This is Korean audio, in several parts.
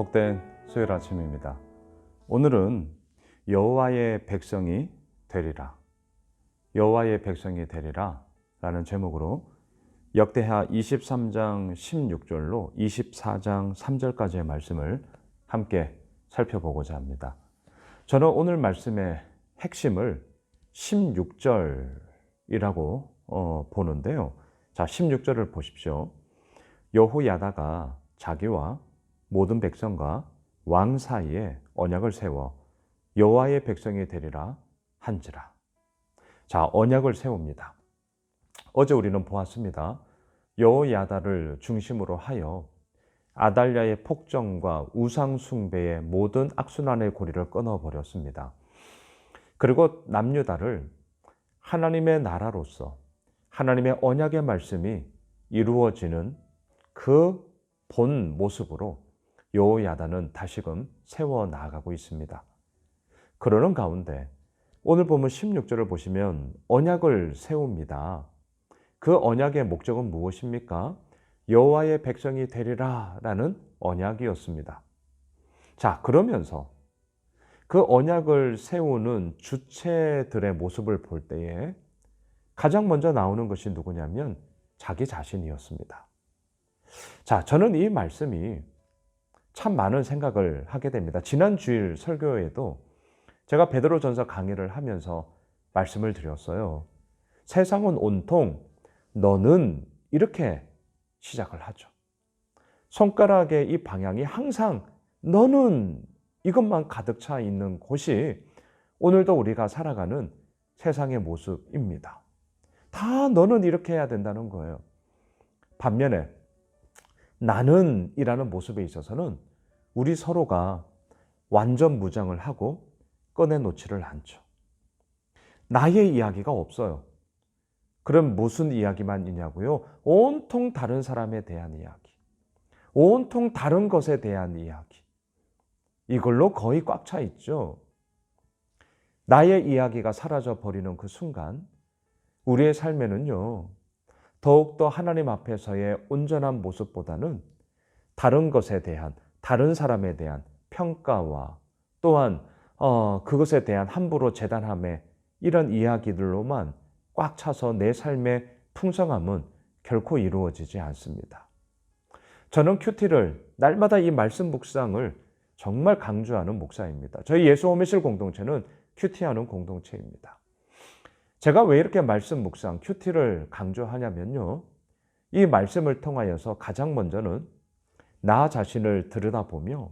복된 수요일 아침입니다. 오늘은 여호와의 백성이 되리라, 여호와의 백성이 되리라 라는 제목으로 역대하 23장 16절로 24장 3절까지의 말씀을 함께 살펴보고자 합니다. 저는 오늘 말씀의 핵심을 16절이라고 보는데요. 자, 16절을 보십시오. 여호야다가 자기와 모든 백성과 왕 사이에 언약을 세워 여호와의 백성이 되리라 한지라. 자, 언약을 세웁니다. 어제 우리는 보았습니다. 여호야다를 중심으로 하여 아달랴의 폭정과 우상 숭배의 모든 악순환의 고리를 끊어버렸습니다. 그리고 남유다를 하나님의 나라로서 하나님의 언약의 말씀이 이루어지는 그 본 모습으로 여호야다는 다시금 세워 나가고 있습니다. 그러는 가운데 오늘 보면 16절을 보시면 언약을 세웁니다. 그 언약의 목적은 무엇입니까? 여호와의 백성이 되리라 라는 언약이었습니다. 자, 그러면서 그 언약을 세우는 주체들의 모습을 볼 때에 가장 먼저 나오는 것이 누구냐면 자기 자신이었습니다. 자, 저는 이 말씀이 참 많은 생각을 하게 됩니다. 지난 주일 설교에도 제가 베드로전서 강의를 하면서 말씀을 드렸어요. 세상은 온통 너는 이렇게 시작을 하죠. 손가락의 이 방향이 항상 너는 이것만 가득 차 있는 곳이 오늘도 우리가 살아가는 세상의 모습입니다. 다 너는 이렇게 해야 된다는 거예요. 반면에 나는 이라는 모습에 있어서는 우리 서로가 완전 무장을 하고 꺼내놓지를 않죠. 나의 이야기가 없어요. 그럼 무슨 이야기만 있냐고요? 온통 다른 사람에 대한 이야기, 온통 다른 것에 대한 이야기, 이걸로 거의 꽉 차 있죠. 나의 이야기가 사라져 버리는 그 순간 우리의 삶에는요, 더욱더 하나님 앞에서의 온전한 모습보다는 다른 것에 대한, 다른 사람에 대한 평가와 또한 그것에 대한 함부로 재단함의 이런 이야기들로만 꽉 차서 내 삶의 풍성함은 결코 이루어지지 않습니다. 저는 큐티를 날마다 이 말씀 묵상을 정말 강조하는 목사입니다. 저희 예수오미실 공동체는 큐티하는 공동체입니다. 제가 왜 이렇게 말씀 묵상, 큐티를 강조하냐면요, 이 말씀을 통하여서 가장 먼저는 나 자신을 들여다보며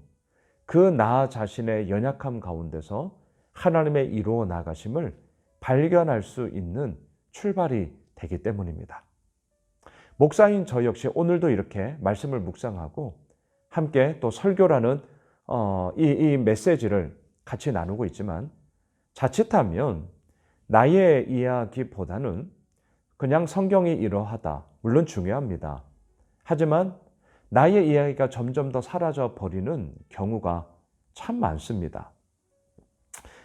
그 나 자신의 연약함 가운데서 하나님의 이루어 나가심을 발견할 수 있는 출발이 되기 때문입니다. 목사인 저 역시 오늘도 이렇게 말씀을 묵상하고 함께 또 설교라는 이 메시지를 같이 나누고 있지만 자칫하면 나의 이야기보다는 그냥 성경이 이러하다, 물론 중요합니다. 하지만 나의 이야기가 점점 더 사라져 버리는 경우가 참 많습니다.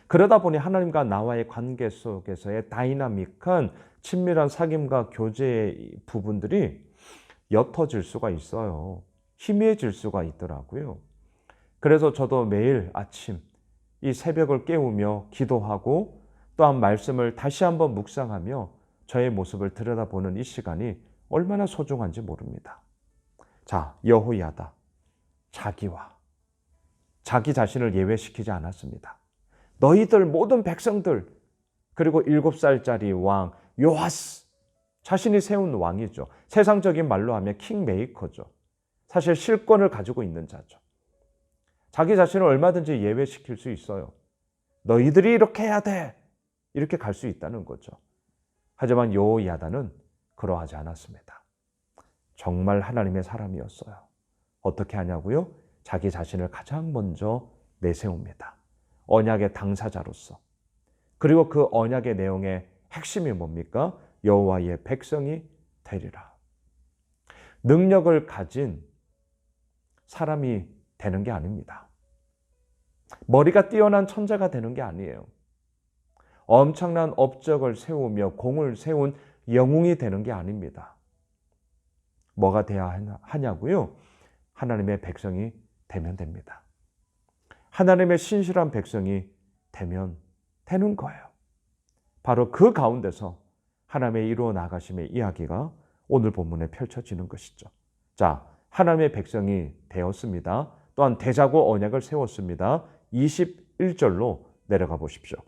그러다 보니 하나님과 나와의 관계 속에서의 다이나믹한 친밀한 사귐과 교제의 부분들이 옅어질 수가 있어요. 희미해질 수가 있더라고요. 그래서 저도 매일 아침 이 새벽을 깨우며 기도하고 또한 말씀을 다시 한번 묵상하며 저의 모습을 들여다보는 이 시간이 얼마나 소중한지 모릅니다. 자, 여호야다, 자기와 자기 자신을 예외시키지 않았습니다. 너희들 모든 백성들, 그리고 7살짜리 왕 요아스, 자신이 세운 왕이죠. 세상적인 말로 하면 킹메이커죠. 사실 실권을 가지고 있는 자죠. 자기 자신을 얼마든지 예외시킬 수 있어요. 너희들이 이렇게 해야 돼, 이렇게 갈 수 있다는 거죠. 하지만 여호야다는 그러하지 않았습니다. 정말 하나님의 사람이었어요. 어떻게 하냐고요? 자기 자신을 가장 먼저 내세웁니다. 언약의 당사자로서. 그리고 그 언약의 내용의 핵심이 뭡니까? 여호와의 백성이 되리라. 능력을 가진 사람이 되는 게 아닙니다. 머리가 뛰어난 천재가 되는 게 아니에요. 엄청난 업적을 세우며 공을 세운 영웅이 되는 게 아닙니다. 뭐가 돼야 하냐고요? 하나님의 백성이 되면 됩니다. 하나님의 신실한 백성이 되면 되는 거예요. 바로 그 가운데서 하나님의 이루어 나가심의 이야기가 오늘 본문에 펼쳐지는 것이죠. 자, 하나님의 백성이 되었습니다. 또한 대자고 언약을 세웠습니다. 21절로 내려가 보십시오.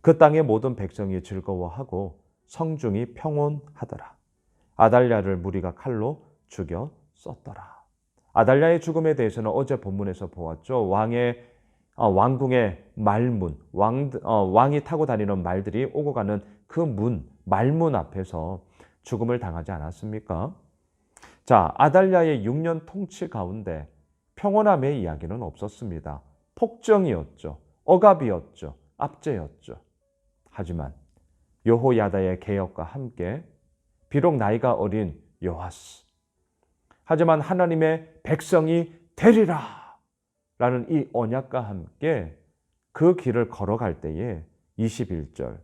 그 땅의 모든 백성이 즐거워하고 성중이 평온하더라. 아달랴를 무리가 칼로 죽여 썼더라. 아달랴의 죽음에 대해서는 어제 본문에서 보았죠. 왕궁의 말문, 왕이 타고 다니는 말들이 오고 가는 그 말문 앞에서 죽음을 당하지 않았습니까? 자, 아달랴의 6년 통치 가운데 평온함의 이야기는 없었습니다. 폭정이었죠. 억압이었죠. 압제였죠. 하지만 여호야다의 개혁과 함께 비록 나이가 어린 요아스, 하지만 하나님의 백성이 되리라 라는 이 언약과 함께 그 길을 걸어갈 때에 21절,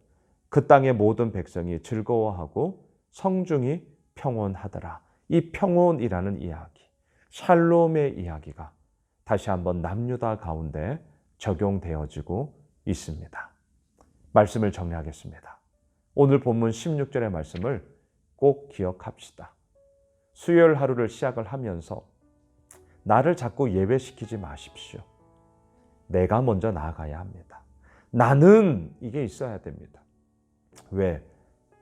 그 땅의 모든 백성이 즐거워하고 성중이 평온하더라. 이 평온이라는 이야기, 샬롬의 이야기가 다시 한번 남유다 가운데 적용되어지고 있습니다. 말씀을 정리하겠습니다. 오늘 본문 16절의 말씀을 꼭 기억합시다. 수요일 하루를 시작을 하면서 나를 자꾸 예외시키지 마십시오. 내가 먼저 나아가야 합니다. 나는 이게 있어야 됩니다. 왜?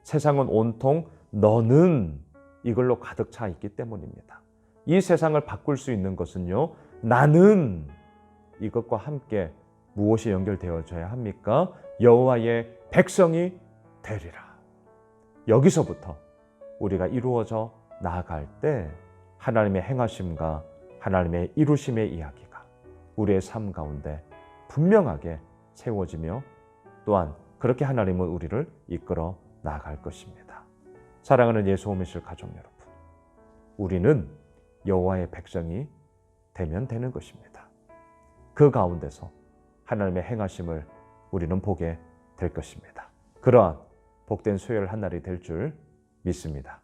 세상은 온통 너는 이걸로 가득 차 있기 때문입니다. 이 세상을 바꿀 수 있는 것은요, 나는 이것과 함께 무엇이 연결되어져야 합니까? 여호와의 백성이 되리라. 여기서부터 우리가 이루어져 나아갈 때 하나님의 행하심과 하나님의 이루심의 이야기가 우리의 삶 가운데 분명하게 세워지며 또한 그렇게 하나님은 우리를 이끌어 나아갈 것입니다. 사랑하는 예수 오미실 가족 여러분, 우리는 여호와의 백성이 되면 되는 것입니다. 그 가운데서 하나님의 행하심을 우리는 보게 될 것입니다. 그러한 복된 수요일 한 날이 될 줄 믿습니다.